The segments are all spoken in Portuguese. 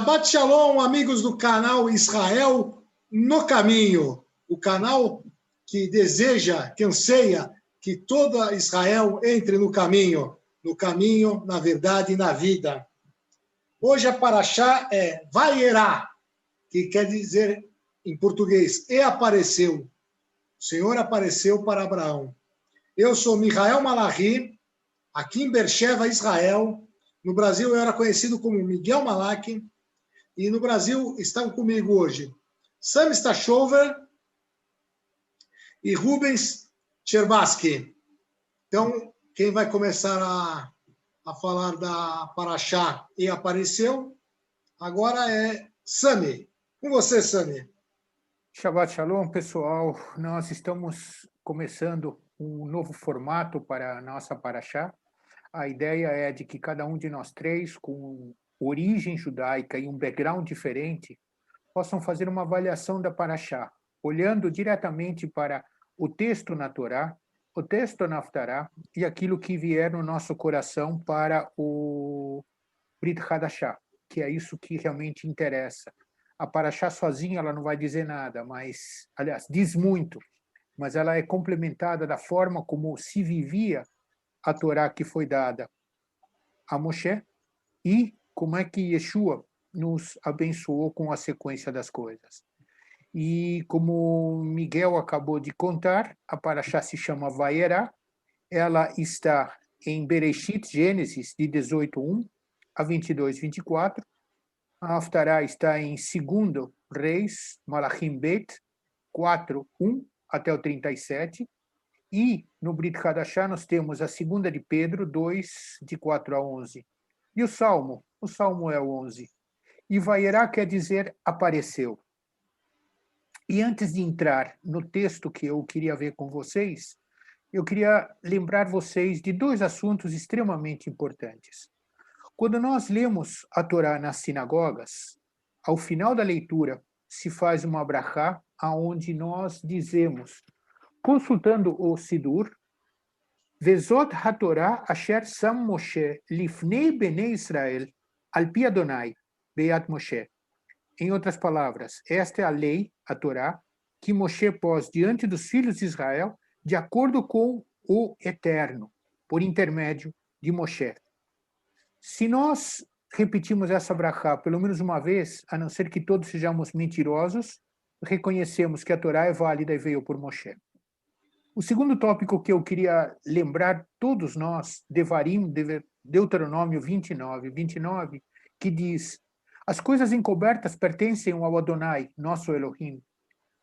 Shabbat Shalom, amigos do canal Israel no Caminho, o canal que deseja, que anseia que toda Israel entre no caminho, na verdade e na vida. Hoje a paraxá é Vayera, que quer dizer em português, e apareceu. O Senhor apareceu para Abraão. Eu sou Michael Malachi, aqui em Beersheba, Israel. No Brasil eu era conhecido como Miguel Malaki. E no Brasil estão comigo hoje Sam Stachover e Rubens Cherbaski. Então, quem vai começar a falar da Paraxá e apareceu, agora é Sami. Com você, Sami. Shabbat Shalom, pessoal. Nós estamos começando um novo formato para a nossa Paraxá. A ideia é de que cada um de nós três, com origem judaica e um background diferente, possam fazer uma avaliação da Paraxá, olhando diretamente para o texto na Torá, o texto na Haftará e aquilo que vier no nosso coração para o Brit Hadashah, que é isso que realmente interessa. A Paraxá sozinha ela não vai dizer nada, mas, aliás, diz muito, mas ela é complementada da forma como se vivia a Torá que foi dada a Moshe e como é que Yeshua nos abençoou com a sequência das coisas. E como Miguel acabou de contar, a Paraxá se chama Vayera, ela está em Bereshit, Gênesis, de 18:1 a 22:24. A Haftará está em 2 Reis, Malachim Bet, 4:1 até o 37. E no Brit Hadashah nós temos a 2 de Pedro 2, de 4 a 11. E o Salmo é o 11. E Vayera quer dizer apareceu. E antes de entrar no texto que eu queria ver com vocês, eu queria lembrar vocês de dois assuntos extremamente importantes. Quando nós lemos a Torá nas sinagogas, ao final da leitura se faz uma brachá, aonde nós dizemos, consultando o Sidur, Vezot HaTorah asher sam Moshe lifnei bnei Israel al pi Adonai beat Moshe. Em outras palavras, esta é a lei, a Torá, que Moshe pôs diante dos filhos de Israel, de acordo com o Eterno, por intermédio de Moshe. Se nós repetimos essa brachá pelo menos uma vez, a não ser que todos sejamos mentirosos, reconhecemos que a Torá é válida e veio por Moshe. O segundo tópico que eu queria lembrar todos nós, Devarim, Deuteronômio 29, que diz: as coisas encobertas pertencem ao Adonai, nosso Elohim,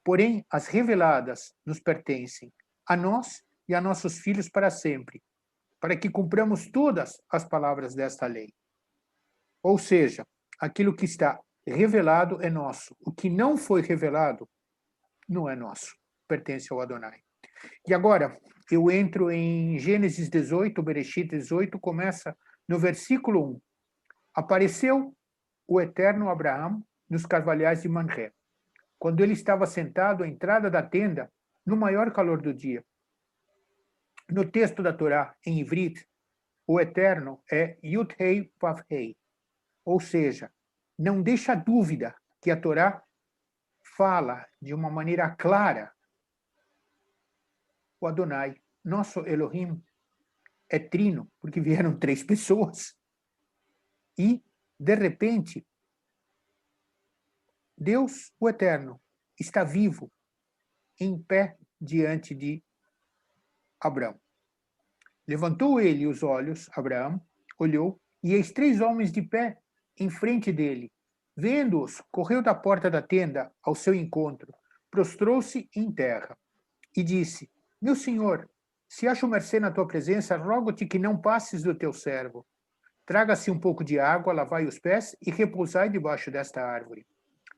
porém as reveladas nos pertencem, a nós e a nossos filhos para sempre, para que cumpramos todas as palavras desta lei. Ou seja, aquilo que está revelado é nosso, o que não foi revelado não é nosso, pertence ao Adonai. E agora, eu entro em Gênesis 18, Bereshit 18, começa no versículo 1. Apareceu o eterno Abraão nos carvalhais de Manré, quando ele estava sentado à entrada da tenda, no maior calor do dia. No texto da Torá, em Ivrit, o eterno é Yud-Hei Vav-Hei, ou seja, não deixa dúvida que a Torá fala de uma maneira clara. O Adonai, nosso Elohim, é trino, porque vieram 3 pessoas. E, de repente, Deus, o Eterno, está vivo, em pé diante de Abraão. Levantou ele os olhos, Abraão, olhou, e eis 3 homens de pé em frente dele. Vendo-os, correu da porta da tenda ao seu encontro, prostrou-se em terra e disse: meu senhor, se acho mercê na tua presença, rogo-te que não passes do teu servo. Traga-se um pouco de água, lavai os pés e repousai debaixo desta árvore.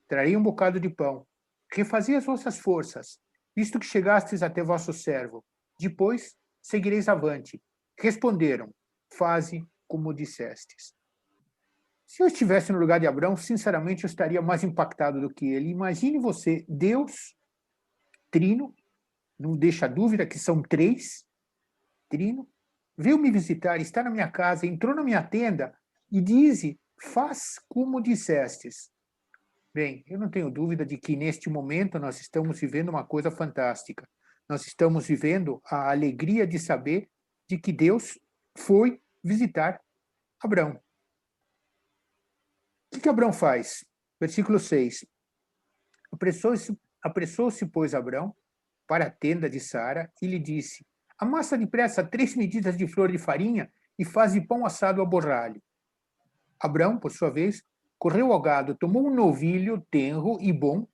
Trarei um bocado de pão. Refazei as vossas forças, visto que chegastes até vosso servo. Depois seguireis avante. Responderam: faze como dissestes. Se eu estivesse no lugar de Abraão, sinceramente eu estaria mais impactado do que ele. Imagine você, Deus, trino, não deixa dúvida que são 3, trino, veio me visitar, está na minha casa, entrou na minha tenda e diz, faz como dissestes. Bem, eu não tenho dúvida de que neste momento nós estamos vivendo uma coisa fantástica. Nós estamos vivendo a alegria de saber de que Deus foi visitar Abrão. O que Abrão faz? Versículo 6. Apressou-se, pois, Abrão para a tenda de Sara e lhe disse: amassa depressa 3 medidas de flor de farinha e faze pão assado a borralho. Abrão, por sua vez, correu ao gado, tomou um novilho tenro e bom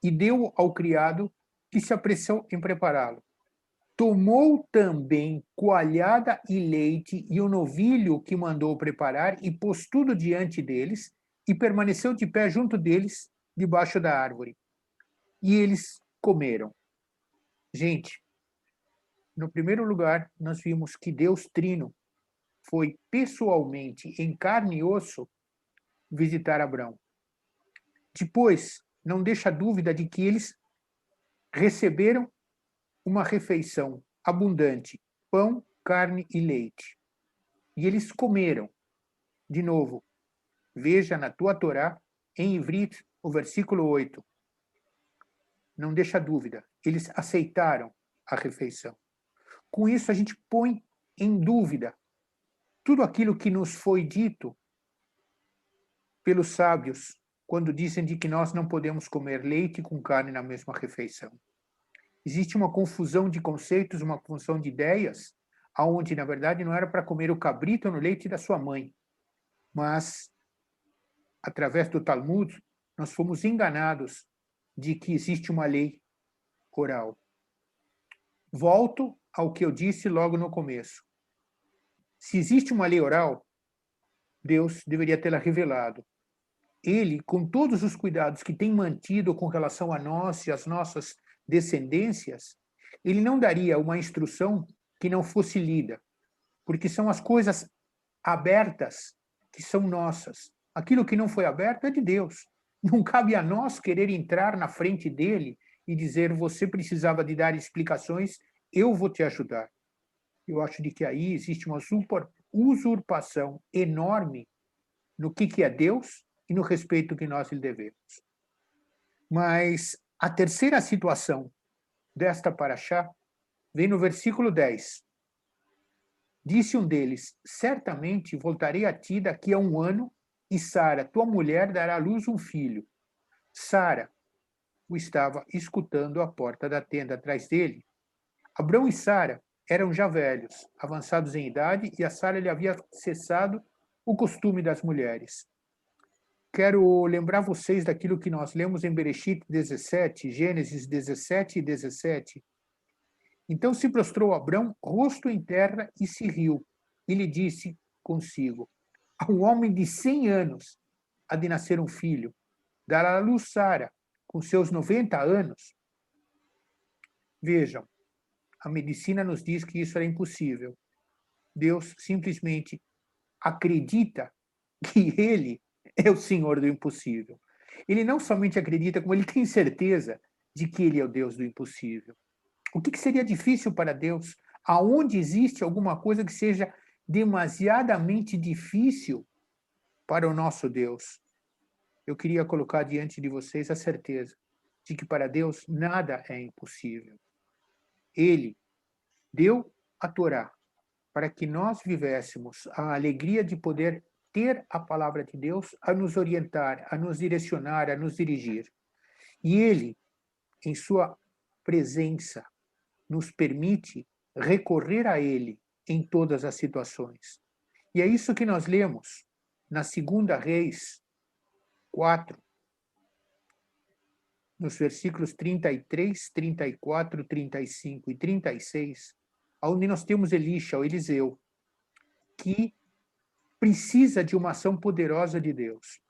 e deu ao criado, que se apressou em prepará-lo. Tomou também coalhada e leite e o novilho que mandou preparar e pôs tudo diante deles e permaneceu de pé junto deles, debaixo da árvore. E eles comeram. Gente, no primeiro lugar, nós vimos que Deus Trino foi pessoalmente, em carne e osso, visitar Abrão. Depois, não deixa dúvida de que eles receberam uma refeição abundante, pão, carne e leite. E eles comeram. De novo, veja na tua Torá, em Ivrit, o versículo 8. Não deixa dúvida, eles aceitaram a refeição. Com isso, a gente põe em dúvida tudo aquilo que nos foi dito pelos sábios, quando dizem de que nós não podemos comer leite com carne na mesma refeição. Existe uma confusão de conceitos, uma confusão de ideias, aonde, na verdade, não era para comer o cabrito no leite da sua mãe, mas, através do Talmud, nós fomos enganados de que existe uma lei oral. Volto ao que eu disse logo no começo. Se existe uma lei oral, Deus deveria tê-la revelado. Ele, com todos os cuidados que tem mantido com relação a nós e às nossas descendências, ele não daria uma instrução que não fosse lida, porque são as coisas abertas que são nossas. Aquilo que não foi aberto é de Deus. Não cabe a nós querer entrar na frente dele e dizer: você precisava de dar explicações, eu vou te ajudar. Eu acho de que aí existe uma usurpação enorme no que é Deus e no respeito que nós lhe devemos. Mas a terceira situação desta paraxá vem no versículo 10. Disse um deles: certamente voltarei a ti daqui a 1 ano, e Sara, tua mulher, dará à luz um filho. Sara o estava escutando à porta da tenda atrás dele. Abrão e Sara eram já velhos, avançados em idade, e a Sara lhe havia cessado o costume das mulheres. Quero lembrar vocês daquilo que nós lemos em Bereshit 17, Gênesis 17 e 17. Então se prostrou Abrão, rosto em terra, e se riu, e lhe disse consigo: a um homem de 100 anos há de nascer um filho, dará à luz Sara, com seus 90 anos. Vejam, a medicina nos diz que isso era impossível. Deus simplesmente acredita que ele é o Senhor do impossível. Ele não somente acredita, como ele tem certeza de que ele é o Deus do impossível. O que seria difícil para Deus? Aonde existe alguma coisa que seja demasiadamente difícil para o nosso Deus? Eu queria colocar diante de vocês a certeza de que para Deus nada é impossível. Ele deu a Torá para que nós vivêssemos a alegria de poder ter a palavra de Deus a nos orientar, a nos direcionar, a nos dirigir. E ele, em sua presença, nos permite recorrer a ele em todas as situações. E é isso que nós lemos na 2 Reis 4, nos versículos 33, 34, 35 e 36, onde nós temos Elisha, ou Eliseu, que precisa de uma ação poderosa de Deus.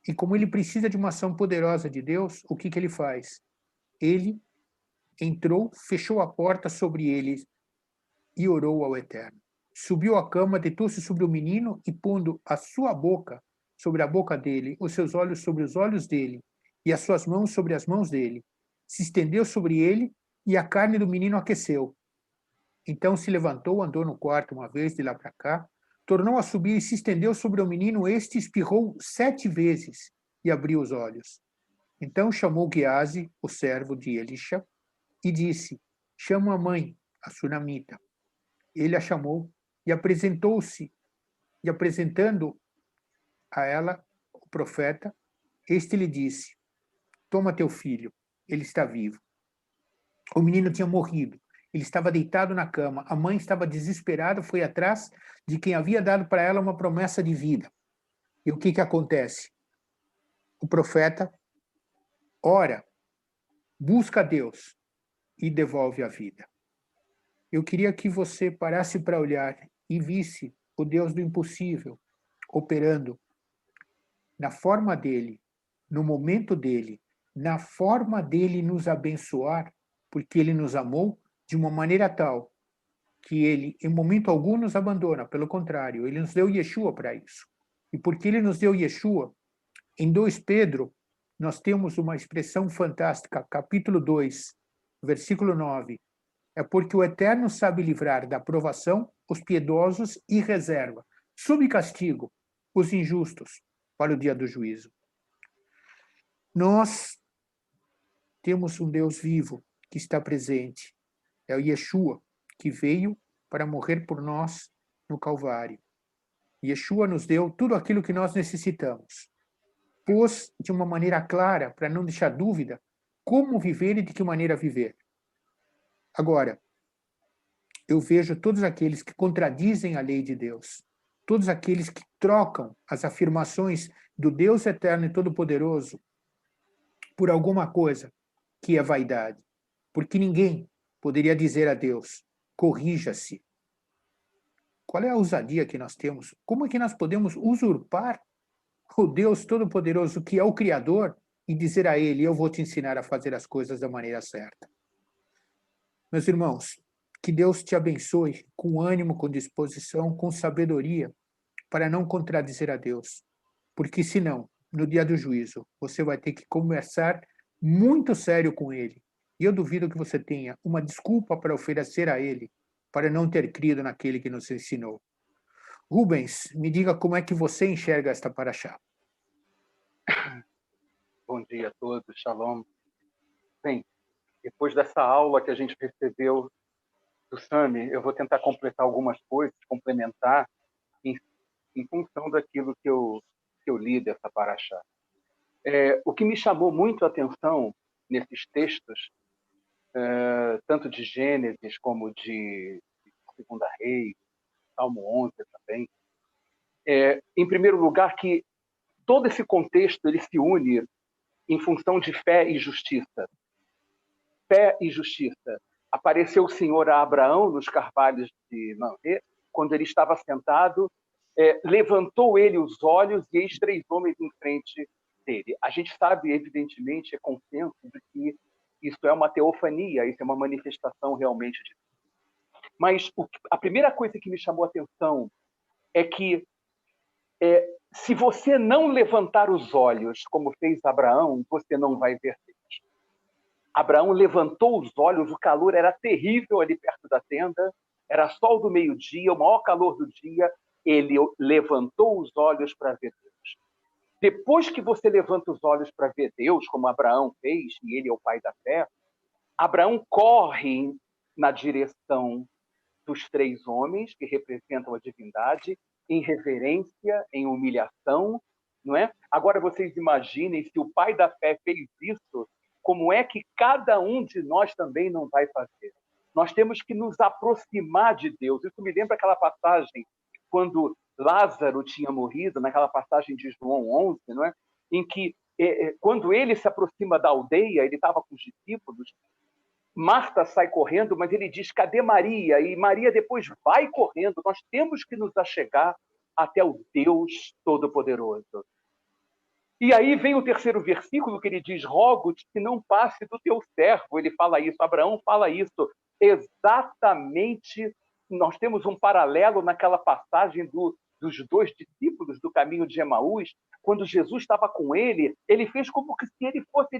E como ele precisa de uma ação poderosa de Deus, o que ele faz? Ele entrou, fechou a porta sobre ele e orou ao Eterno. Subiu à cama, deitou-se sobre o menino e, pondo a sua boca sobre a boca dele, os seus olhos sobre os olhos dele e as suas mãos sobre as mãos dele, se estendeu sobre ele e a carne do menino aqueceu. Então se levantou, andou no quarto uma vez de lá para cá, tornou a subir e se estendeu sobre o menino. Este espirrou 7 vezes e abriu os olhos. Então chamou Geazi, o servo de Elisha, e disse: chama a mãe, a sunamita. Ele a chamou e apresentou-se, e apresentando a ela o profeta, este lhe disse: toma teu filho, ele está vivo. O menino tinha morrido. Ele estava deitado na cama. A mãe estava desesperada, foi atrás de quem havia dado para ela uma promessa de vida. E o que acontece? O profeta ora, busca a Deus e devolve a vida. Eu queria que você parasse para olhar e visse o Deus do impossível operando na forma dele, no momento dele, na forma dele nos abençoar, porque ele nos amou de uma maneira tal que ele, em momento algum, nos abandona. Pelo contrário, ele nos deu Yeshua para isso. E porque ele nos deu Yeshua, em 2 Pedro, nós temos uma expressão fantástica, capítulo 2, versículo 9. É porque o Eterno sabe livrar da provação os piedosos e reserva, sob castigo, os injustos, para o dia do juízo. Nós temos um Deus vivo que está presente. É o Yeshua, que veio para morrer por nós no Calvário. Yeshua nos deu tudo aquilo que nós necessitamos. Pôs de uma maneira clara, para não deixar dúvida, como viver e de que maneira viver. Agora, eu vejo todos aqueles que contradizem a lei de Deus, todos aqueles que trocam as afirmações do Deus eterno e todo-poderoso por alguma coisa que é vaidade. Porque ninguém poderia dizer a Deus: corrija-se. Qual é a ousadia que nós temos? Como é que nós podemos usurpar o Deus Todo-Poderoso, que é o Criador, e dizer a Ele: eu vou te ensinar a fazer as coisas da maneira certa? Meus irmãos, que Deus te abençoe com ânimo, com disposição, com sabedoria, para não contradizer a Deus. Porque senão, no dia do juízo, você vai ter que conversar muito sério com Ele. E eu duvido que você tenha uma desculpa para oferecer a Ele, para não ter crido naquele que nos ensinou. Rubens, me diga como é que você enxerga esta paraxá. Bom dia a todos, shalom. Bem, depois dessa aula que a gente recebeu do Sami, eu vou tentar completar algumas coisas, complementar em função daquilo que eu li dessa paraxá. O que me chamou muito a atenção nesses textos, tanto de Gênesis como de Segunda Reis, Salmo 11 também, em primeiro lugar, que todo esse contexto ele se une em função de fé e justiça. Fé e justiça. Apareceu o Senhor a Abraão nos carvalhos de Mamré, quando ele estava sentado, levantou ele os olhos e eis 3 homens em frente dele. A gente sabe, evidentemente, é consenso de que isso é uma teofania, isso é uma manifestação realmente de Deus. Mas a primeira coisa que me chamou a atenção é que se você não levantar os olhos, como fez Abraão, você não vai ver Deus. Abraão levantou os olhos, o calor era terrível ali perto da tenda, era sol do meio-dia, o maior calor do dia, ele levantou os olhos para ver Deus. Depois que você levanta os olhos para ver Deus, como Abraão fez, e ele é o pai da fé, Abraão corre na direção dos 3 homens que representam a divindade, em reverência, em humilhação, não é? Agora vocês imaginem, se o pai da fé fez isso, como é que cada um de nós também não vai fazer? Nós temos que nos aproximar de Deus. Isso me lembra aquela passagem quando Lázaro tinha morrido, naquela passagem de João 11, não é? Em que, quando ele se aproxima da aldeia, ele estava com os discípulos, Marta sai correndo, mas ele diz: cadê Maria? E Maria depois vai correndo. Nós temos que nos achegar até o Deus Todo-Poderoso. E aí vem o 3º versículo que ele diz: rogo-te que não passe do teu servo. Ele fala isso, Abraão fala isso. Exatamente, nós temos um paralelo naquela passagem dos 2 discípulos do caminho de Emaús, quando Jesus estava com ele fez como que se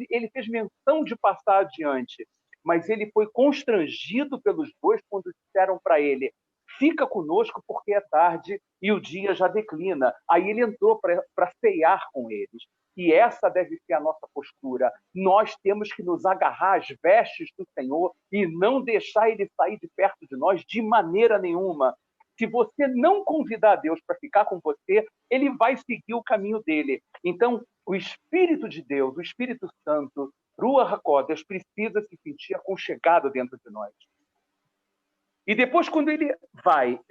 ele fez menção de passar adiante, mas ele foi constrangido pelos 2 quando disseram para ele: fica conosco porque é tarde e o dia já declina. Aí ele entrou para ceiar com eles. E essa deve ser a nossa postura. Nós temos que nos agarrar às vestes do Senhor e não deixar ele sair de perto de nós de maneira nenhuma. Se você não convidar Deus para ficar com você, ele vai seguir o caminho dele. Então, o Espírito de Deus, o Espírito Santo, Ruach HaKodesh, precisa se sentir aconchegado dentro de nós. E depois, quando ele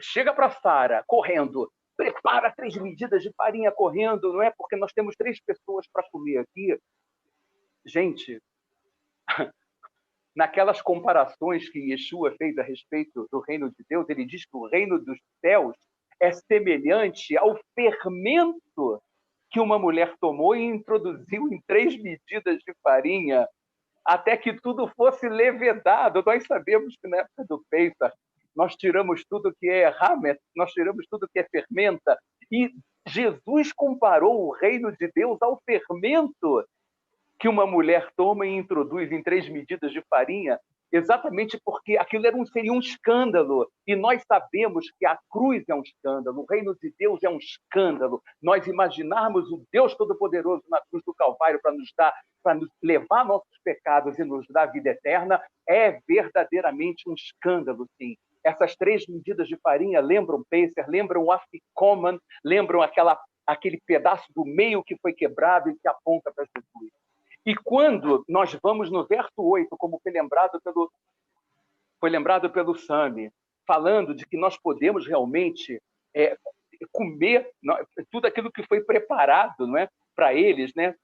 chega para Sara, correndo, prepara 3 medidas de farinha correndo, não é? Porque nós temos 3 pessoas para comer aqui. Gente, naquelas comparações que Yeshua fez a respeito do reino de Deus, ele diz que o reino dos céus é semelhante ao fermento que uma mulher tomou e introduziu em 3 medidas de farinha, até que tudo fosse levedado. Nós sabemos que na época do Pesach, nós tiramos tudo que é hamet, nós tiramos tudo que é fermenta, e Jesus comparou o reino de Deus ao fermento que uma mulher toma e introduz em 3 medidas de farinha, exatamente porque aquilo seria um escândalo. E nós sabemos que a cruz é um escândalo, o reino de Deus é um escândalo. Nós imaginarmos o Deus Todo-Poderoso na cruz do Calvário para nos levar nossos pecados e nos dar a vida eterna, é verdadeiramente um escândalo, sim. Essas 3 medidas de farinha lembram Pesach, lembram o Afikoman, lembram aquele pedaço do meio que foi quebrado e que aponta para Jesus. E quando nós vamos no verso 8, como foi lembrado pelo Sami, falando de que nós podemos realmente comer tudo aquilo que foi preparado, não é, para eles, né,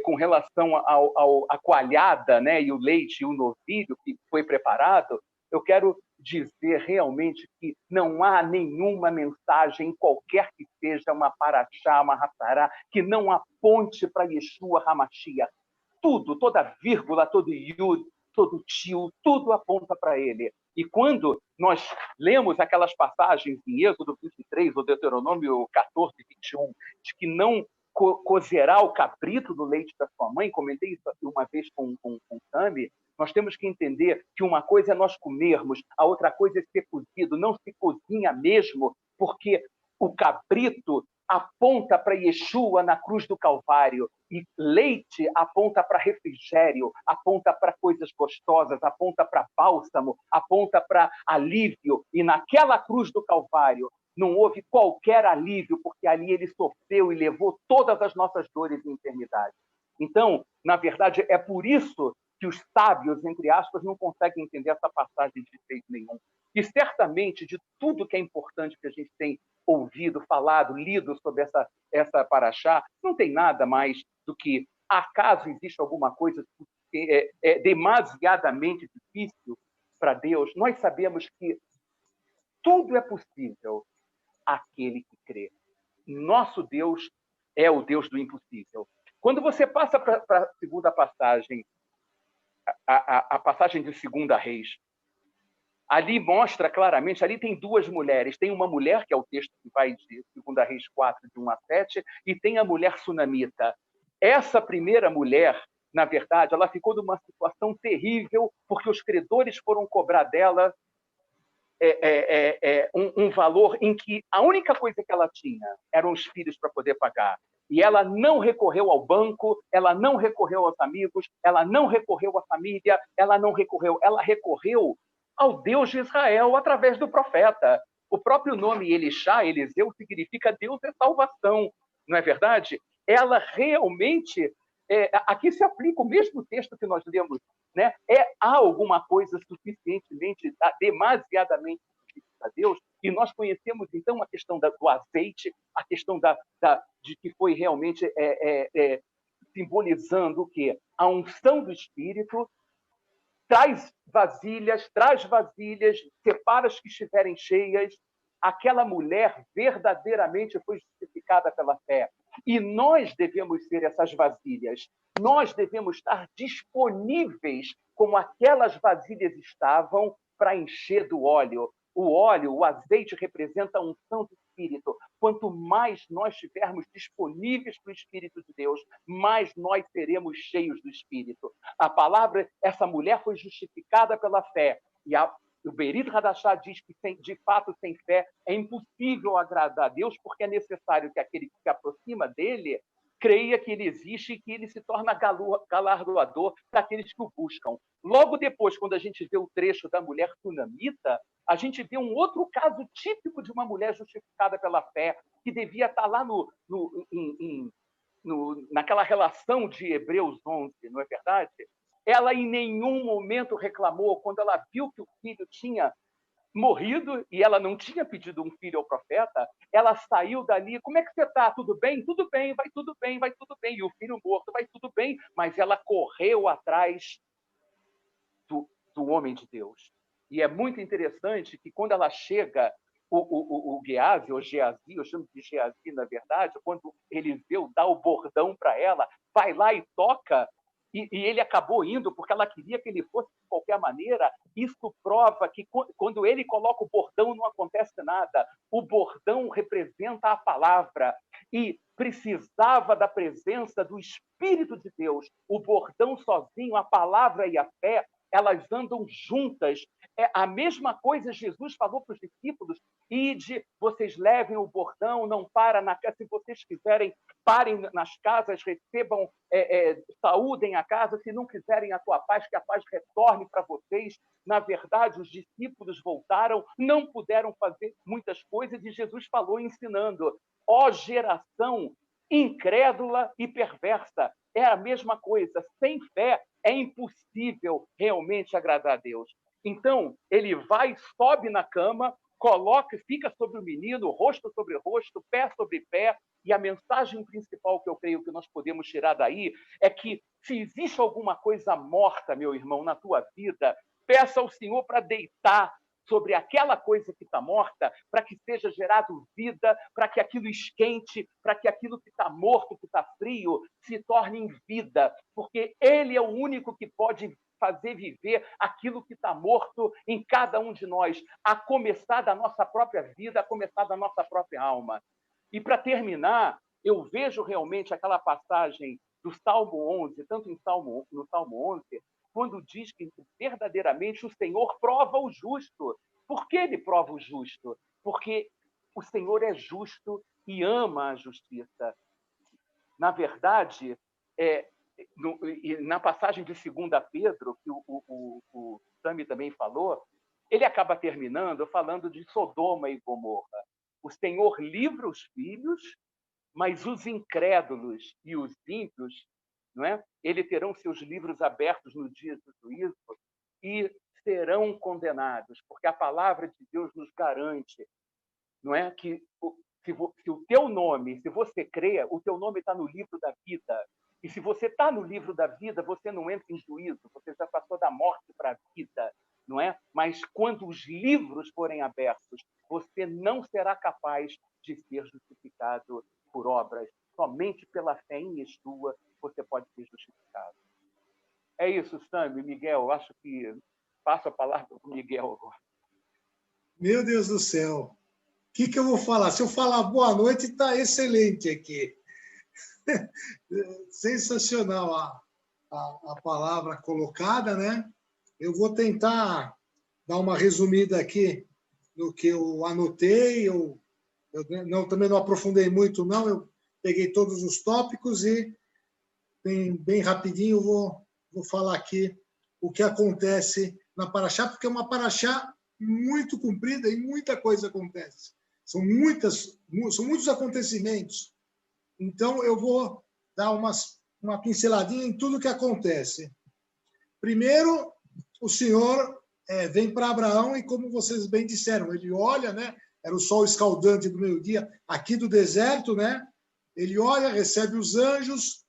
com relação à coalhada, né, e o leite e o novilho que foi preparado, eu quero dizer realmente que não há nenhuma mensagem, qualquer que seja, uma paraxá, uma hatará, que não aponte para Yeshua HaMashiach. Tudo, toda vírgula, todo yud, todo tio, tudo aponta para ele. E quando nós lemos aquelas passagens em Êxodo 23 ou Deuteronômio 14, 21, de que não cozerá o cabrito no leite da sua mãe, comentei isso uma vez com Sami, nós temos que entender que uma coisa é nós comermos, a outra coisa é ser cozido. Não se cozinha mesmo, porque o cabrito aponta para Yeshua na cruz do Calvário, e leite aponta para refrigério, aponta para coisas gostosas, aponta para bálsamo, aponta para alívio. E naquela cruz do Calvário não houve qualquer alívio, porque ali ele sofreu e levou todas as nossas dores e enfermidades. Então, na verdade, é por isso que os sábios, entre aspas, não conseguem entender essa passagem de jeito nenhum. E certamente, de tudo que é importante que a gente tem ouvido, falado, lido sobre essa paraxá, não tem nada mais do que, acaso existe alguma coisa que é demasiadamente difícil para Deus? Nós sabemos que tudo é possível àquele que crê. Nosso Deus é o Deus do impossível. Quando você passa para a segunda passagem, a passagem de 2 Reis, ali mostra claramente, ali tem 2 mulheres. Tem uma mulher, que é o texto que vai de 2 Reis 4, de 1 a 7, e tem a mulher sunamita. Essa primeira mulher, na verdade, ela ficou numa situação terrível, porque os credores foram cobrar dela um valor em que a única coisa que ela tinha eram os filhos para poder pagar. E ela não recorreu ao banco, ela não recorreu aos amigos, ela não recorreu à família, ela recorreu ao Deus de Israel através do profeta. O próprio nome Elishá, Eliseu, significa Deus é salvação, não é verdade? Ela realmente, aqui se aplica o mesmo texto que nós lemos, né? Há alguma coisa suficientemente, demasiadamente difícil para Deus, e nós conhecemos, então, a questão do azeite, a questão de que foi realmente simbolizando o quê? A unção do Espírito. Traz vasilhas, separa as que estiverem cheias. Aquela mulher verdadeiramente foi justificada pela fé. E nós devemos ser essas vasilhas. Nós devemos estar disponíveis como aquelas vasilhas estavam para encher do óleo. O óleo, o azeite, representa a unção do Espírito. Quanto mais nós estivermos disponíveis para o Espírito de Deus, mais nós seremos cheios do Espírito. A palavra, essa mulher foi justificada pela fé. E o Berit Hadashah diz que, de fato, sem fé, é impossível agradar a Deus, porque é necessário que aquele que se aproxima dele creia que ele existe e que ele se torna galardoador daqueles que o buscam. Logo depois, quando a gente vê o trecho da mulher sunamita, a gente vê um outro caso típico de uma mulher justificada pela fé, que devia estar lá naquela relação de Hebreus 11, não é verdade? Ela em nenhum momento reclamou quando ela viu que o filho tinha morrido e ela não tinha pedido um filho ao profeta. Ela saiu dali, como é que você está? Tudo bem? Tudo bem, vai tudo bem, vai tudo bem. E o filho morto, vai tudo bem. Mas ela correu atrás do homem de Deus. E é muito interessante que quando ela chega, o Geazi, ou Geazi, eu chamo de Geazi, na verdade, quando Eliseu dá o bordão para ela, vai lá e toca, e ele acabou indo porque ela queria que ele fosse de qualquer maneira. Isso prova que quando ele coloca o bordão não acontece nada. O bordão representa a palavra e precisava da presença do Espírito de Deus. O bordão sozinho, a palavra e a fé, elas andam juntas. É a mesma coisa Jesus falou para os discípulos: ide, vocês levem o bordão, não para na casa. Se vocês quiserem, parem nas casas, recebam, saúdem a casa. Se não quiserem a tua paz, que a paz retorne para vocês. Na verdade, os discípulos voltaram, não puderam fazer muitas coisas, e Jesus falou ensinando: ó geração incrédula e perversa. É a mesma coisa. Sem fé é impossível realmente agradar a Deus. Então, ele vai, sobe na cama, coloca, fica sobre o menino, rosto sobre rosto, pé sobre pé, e a mensagem principal que eu creio que nós podemos tirar daí é que, se existe alguma coisa morta, meu irmão, na tua vida, peça ao Senhor para deitar sobre aquela coisa que está morta, para que seja gerado vida, para que aquilo esquente, para que aquilo que está morto, que está frio, se torne em vida, porque Ele é o único que pode fazer viver aquilo que está morto em cada um de nós, a começar da nossa própria vida, a começar da nossa própria alma. E, para terminar, eu vejo realmente aquela passagem do Salmo 11, tanto no Salmo 11, quando diz que verdadeiramente o Senhor prova o justo. Por que ele prova o justo? Porque o Senhor é justo e ama a justiça. Na verdade, na passagem de 2 Pedro, que o Sami também falou, ele acaba terminando falando de Sodoma e Gomorra. O Senhor livra os filhos, mas os incrédulos e os ímpios, não é? Eles terão seus livros abertos no dia do juízo e serão condenados, porque a palavra de Deus nos garante, não é, que se o teu nome, se você crê, o teu nome está no livro da vida. E se você está no livro da vida, você não entra em juízo, você já passou da morte para a vida, não é? Mas quando os livros forem abertos, você não será capaz de ser justificado por obras. Somente pela fé em Yeshua você pode ser justificado. É isso, Sami, Miguel. Acho que passo a palavra para o Miguel agora. Meu Deus do céu. O que eu vou falar? Se eu falar boa noite, está excelente aqui. Sensacional a palavra colocada, né? Eu vou tentar dar uma resumida aqui no que eu anotei. Eu também não aprofundei muito, não. Eu peguei todos os tópicos e, bem rapidinho, vou falar aqui o que acontece na Paraxá, porque é uma Paraxá muito comprida e muita coisa acontece. São muitos acontecimentos. Então, eu vou dar uma pinceladinha em tudo que acontece. Primeiro, o Senhor vem para Abraão e, como vocês bem disseram, ele olha, né? Era o sol escaldante do meio-dia, aqui do deserto, né? Ele olha, recebe os anjos,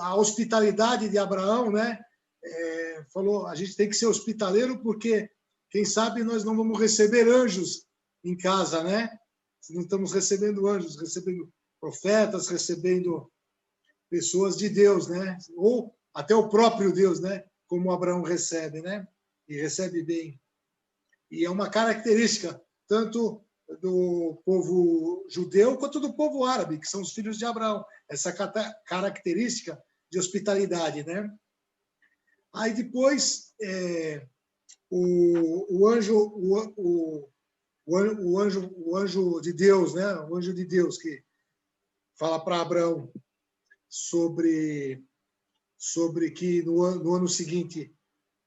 a hospitalidade de Abraão, né? Falou, a gente tem que ser hospitaleiro porque, quem sabe, nós não vamos receber anjos em casa, né? Não estamos recebendo anjos, recebendo profetas, recebendo pessoas de Deus, né? Ou até o próprio Deus, né? Como Abraão recebe, né? E recebe bem. E é uma característica tanto do povo judeu quanto do povo árabe, que são os filhos de Abraão. Essa característica de hospitalidade, né? Aí depois o anjo de Deus, né? O anjo de Deus que fala para Abraão sobre que no ano seguinte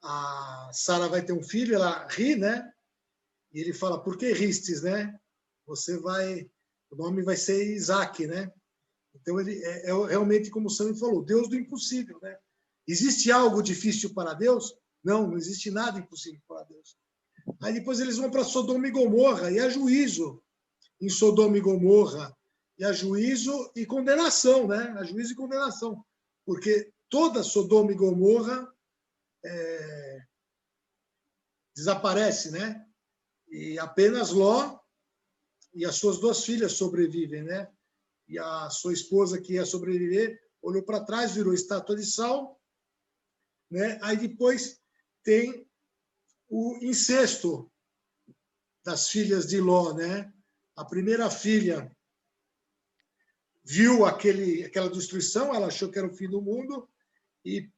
a Sara vai ter um filho, ela ri, né? E ele fala: por que ristes, né? O nome vai ser Isaac, né? Então ele é realmente como o Sami falou, Deus do impossível, né? Existe algo difícil para Deus? Não existe nada impossível para Deus. Aí depois eles vão para Sodoma e Gomorra, e há juízo em Sodoma e Gomorra, e há juízo e condenação, né? Há juízo e condenação, porque toda Sodoma e Gomorra desaparece, né? E apenas Ló e as suas 2 filhas sobrevivem, né? E a sua esposa, que ia sobreviver, olhou para trás, virou estátua de sal, né? Aí depois tem o incesto das filhas de Ló, né? A primeira filha viu aquela destruição, ela achou que era o fim do mundo e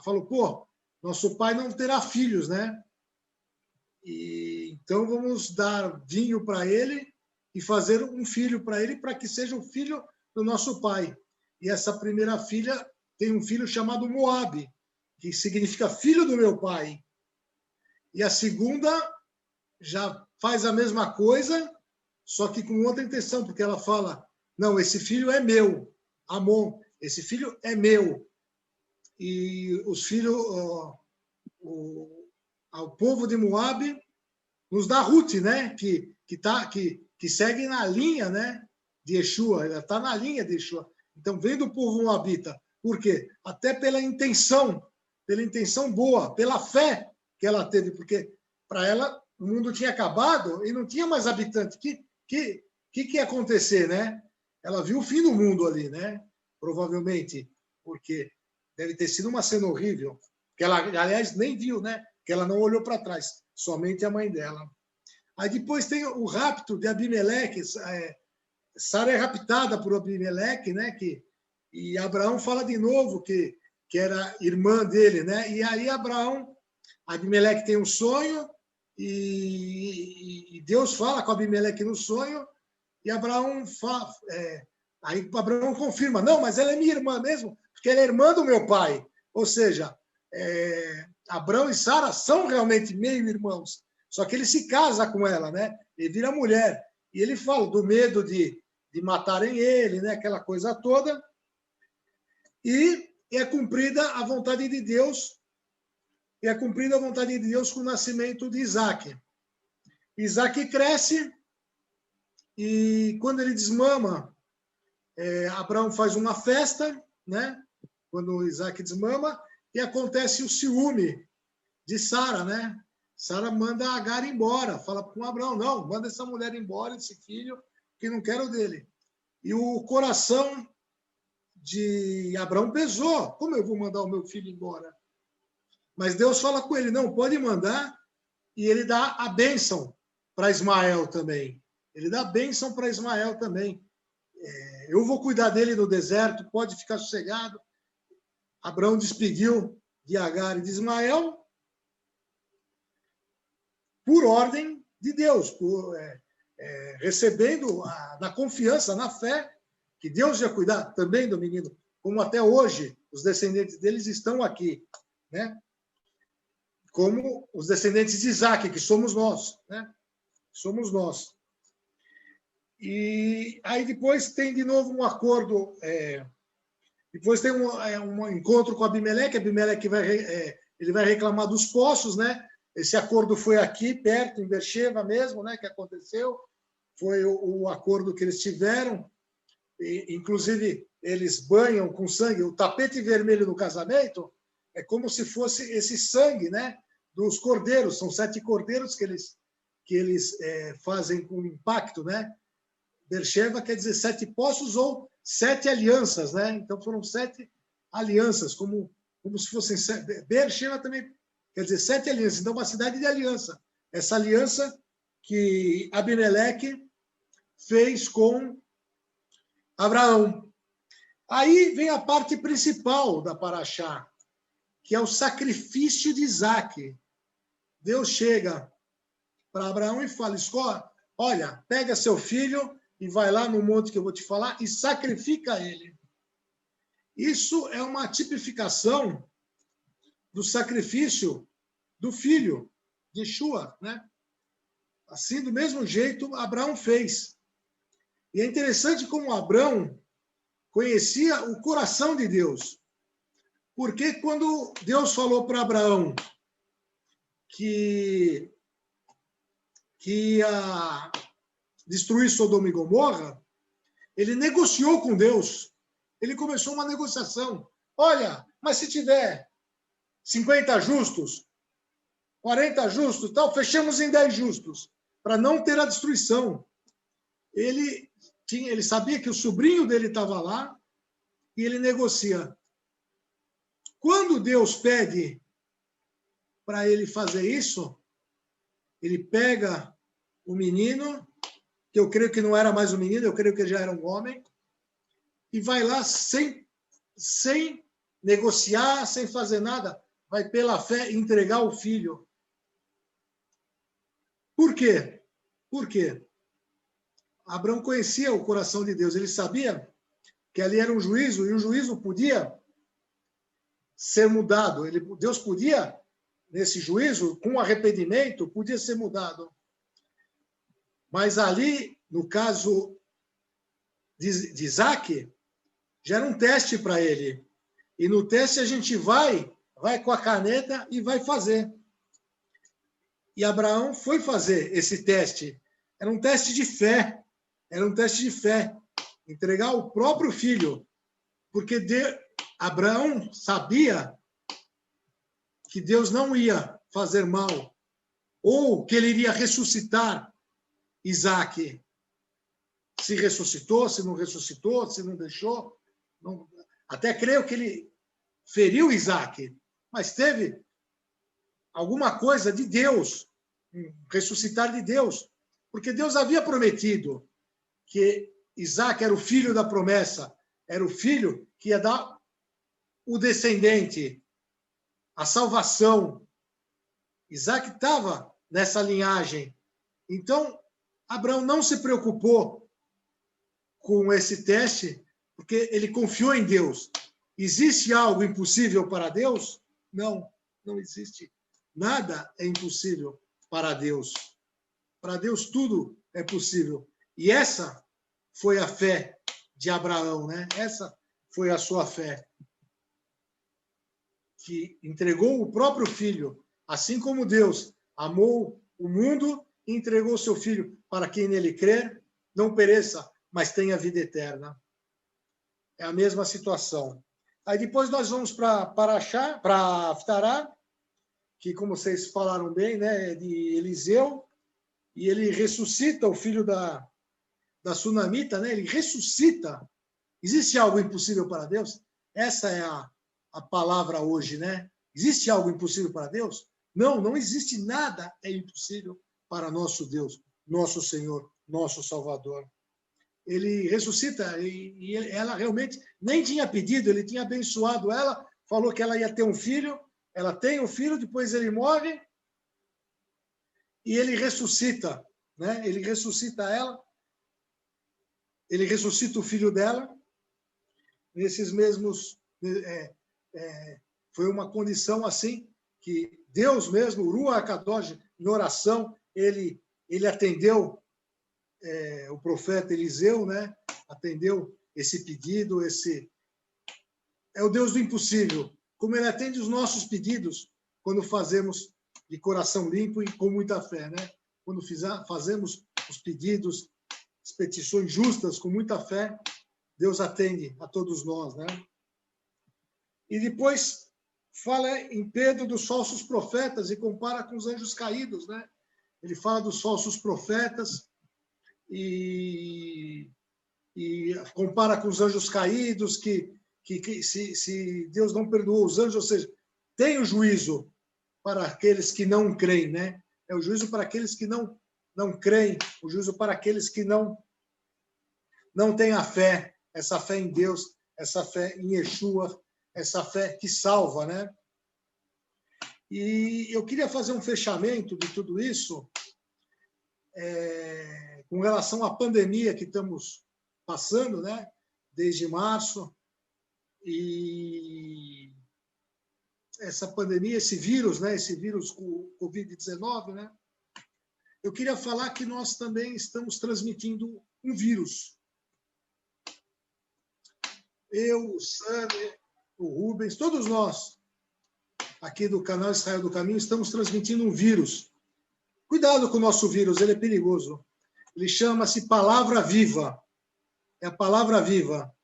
falou: pô, nosso pai não terá filhos, né? Então vamos dar vinho para ele e fazer um filho para ele, para que seja o filho do nosso pai. E essa primeira filha tem um filho chamado Moabe, que significa filho do meu pai. E a segunda já faz a mesma coisa, só que com outra intenção, porque ela fala: não, esse filho é meu, Amon, esse filho é meu. E os filhos, ao povo de Moabe, nos dá Ruth, né? Que segue na linha, né? De Yeshua, ela está na linha de Yeshua. Então, vem do povo moabita. Por quê? Até pela intenção boa, pela fé que ela teve, porque para ela o mundo tinha acabado e não tinha mais habitante. Que ia acontecer, né? Ela viu o fim do mundo ali, né? Provavelmente, porque deve ter sido uma cena horrível, que ela, aliás, nem viu, né? Que ela não olhou para trás, somente a mãe dela. Aí depois tem o rapto de Abimeleque. Sara é raptada por Abimeleque, né? E Abraão fala de novo que era irmã dele, né? E aí Abimeleque tem um sonho e Deus fala com Abimeleque no sonho e aí Abraão confirma: não, mas ela é minha irmã mesmo, porque ela é irmã do meu pai. Ou seja, Abraão e Sara são realmente meio-irmãos. Só que ele se casa com ela, né? Ele vira mulher. E ele fala do medo de matarem ele, né? Aquela coisa toda. E é cumprida a vontade de Deus. E é cumprida a vontade de Deus com o nascimento de Isaac. Isaac cresce e quando ele desmama, Abraão faz uma festa, né? Quando Isaac desmama, e acontece o ciúme de Sara, né? Sara manda Agar embora, fala com Abraão: não, manda essa mulher embora, esse filho, que não quero dele. E o coração de Abraão pesou: como eu vou mandar o meu filho embora? Mas Deus fala com ele: não, pode mandar, e ele dá a bênção para Ismael também. Ele dá a bênção para Ismael também. Eu vou cuidar dele no deserto, pode ficar sossegado. Abraão despediu de Agar e de Ismael por ordem de Deus, recebendo na confiança, na fé, que Deus ia cuidar também do menino, como até hoje os descendentes deles estão aqui, né? Como os descendentes de Isaac, que somos nós, né? Somos nós. E aí depois tem de novo um acordo, depois tem um encontro com Abimeleque. Abimeleque ele vai reclamar dos poços, né? Esse acordo foi aqui, perto, em Beersheba mesmo, né, que aconteceu. Foi o acordo que eles tiveram. Inclusive, eles banham com sangue. O tapete vermelho no casamento é como se fosse esse sangue, né, dos cordeiros. São 7 cordeiros que eles fazem com impacto, né? Beersheba quer dizer 7 poços ou 7 alianças, né? Então, foram 7 alianças, como se fossem... Beersheba também quer dizer 7 alianças. Então, uma cidade de aliança. Essa aliança que Abimeleque fez com Abraão. Aí vem a parte principal da Paraxá, que é o sacrifício de Isaac. Deus chega para Abraão e fala, olha, pega seu filho e vai lá no monte que eu vou te falar e sacrifica ele. Isso é uma tipificação do sacrifício do filho de Yeshua, né? Assim, do mesmo jeito, Abraão fez. E é interessante como Abraão conhecia o coração de Deus. Porque quando Deus falou para Abraão que ia destruir Sodoma e Gomorra, ele negociou com Deus. Ele começou uma negociação. Olha, mas se tiver 50 justos, 40 justos, tal, fechamos em 10 justos, para não ter a destruição. Ele sabia que o sobrinho dele estava lá e ele negocia. Quando Deus pede para ele fazer isso, ele pega o menino, que eu creio que não era mais um menino, eu creio que já era um homem, e vai lá sem negociar, sem fazer nada, vai pela fé entregar o filho. Por quê? Por quê? Abraão conhecia o coração de Deus, ele sabia que ali era um juízo, e o juízo podia ser mudado. Deus podia, nesse juízo, com arrependimento, podia ser mudado. Mas ali, no caso de Isaac, já era um teste para ele. E no teste a gente vai com a caneta e vai fazer. E Abraão foi fazer esse teste. Era um teste de fé. Era um teste de fé. Entregar o próprio filho. Porque Abraão sabia que Deus não ia fazer mal. Ou que ele iria ressuscitar Isaac. Se ressuscitou, se não ressuscitou, se não deixou. Não... Até creio que ele feriu Isaac. Mas teve alguma coisa de Deus, ressuscitar de Deus, porque Deus havia prometido que Isaac era o filho da promessa, era o filho que ia dar o descendente, a salvação. Isaac estava nessa linhagem. Então, Abraão não se preocupou com esse teste, porque ele confiou em Deus. Existe algo impossível para Deus? Não, não existe. Nada é impossível para Deus. Para Deus tudo é possível. E essa foi a fé de Abraão, né? Essa foi a sua fé. Que entregou o próprio filho, assim como Deus amou o mundo e entregou seu filho para quem nele crer, não pereça, mas tenha vida eterna. É a mesma situação. Aí depois nós vamos para Haftará, que, como vocês falaram bem, né, é de Eliseu, e ele ressuscita o filho da Sunamita, né? Ele ressuscita. Existe algo impossível para Deus? Essa é a palavra hoje, né? Existe algo impossível para Deus? Não, não existe nada é impossível para nosso Deus, nosso Senhor, nosso Salvador. Ele ressuscita e ela realmente nem tinha pedido, ele tinha abençoado ela, falou que ela ia ter um filho, ela tem um filho, depois ele morre e ele ressuscita, né? Ele ressuscita ela, ele ressuscita o filho dela, nesses mesmos... foi uma condição assim, que Deus mesmo, o Ruach HaKadosh, em oração, ele atendeu o profeta Eliseu, né? Atendeu esse pedido, é o Deus do impossível, como ele atende os nossos pedidos quando fazemos de coração limpo e com muita fé, né? Quando fazemos os pedidos, as petições justas com muita fé, Deus atende a todos nós, né? E depois fala em Pedro dos falsos profetas e compara com os anjos caídos, né? Ele fala dos falsos profetas e compara com os anjos caídos, que se Deus não perdoou os anjos, ou seja, tem o juízo para aqueles que não creem, né? É o juízo para aqueles que não creem, o juízo para aqueles que não têm a fé, essa fé em Deus, essa fé em Yeshua, essa fé que salva, né? E eu queria fazer um fechamento de tudo isso com relação à pandemia que estamos passando, né? Desde março. E essa pandemia, esse vírus, né? Esse vírus Covid-19, né? Eu queria falar que nós também estamos transmitindo um vírus. Eu, o Sami, o Rubens, todos nós, aqui do canal Israel do Caminho, estamos transmitindo um vírus. Cuidado com o nosso vírus, ele é perigoso. Ele chama-se Palavra Viva. É a Palavra Viva.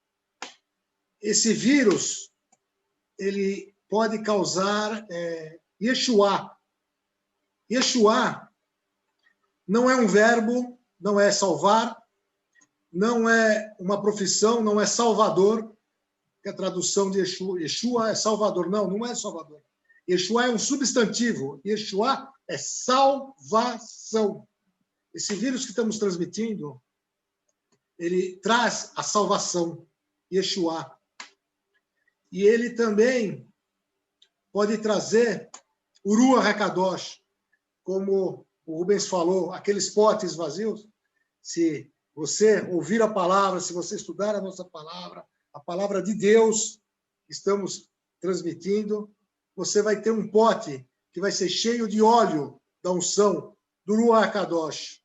Esse vírus, ele pode causar Yeshua. Yeshua não é um verbo, não é salvar, não é uma profissão, não é salvador, que a tradução de Yeshua, Yeshua é salvador. Não, não é salvador. Yeshua é um substantivo. Yeshua é salvação. Esse vírus que estamos transmitindo, ele traz a salvação, Yeshua. E ele também pode trazer o Ruach HaKadosh, como o Rubens falou, aqueles potes vazios. Se você ouvir a palavra, se você estudar a nossa palavra, a palavra de Deus que estamos transmitindo, você vai ter um pote que vai ser cheio de óleo da unção do Ruach HaKadosh.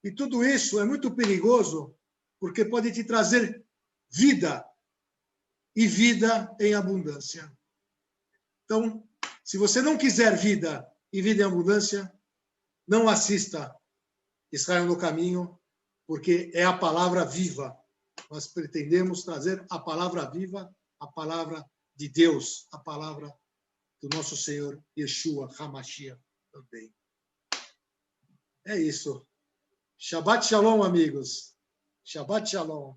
E tudo isso é muito perigoso, porque pode te trazer vida, e vida em abundância. Então, se você não quiser vida e vida em abundância, não assista Israel no Caminho, porque é a palavra viva. Nós pretendemos trazer a palavra viva, a palavra de Deus, a palavra do nosso Senhor Yeshua HaMashiach também. É isso. Shabbat Shalom, amigos. Shabbat Shalom.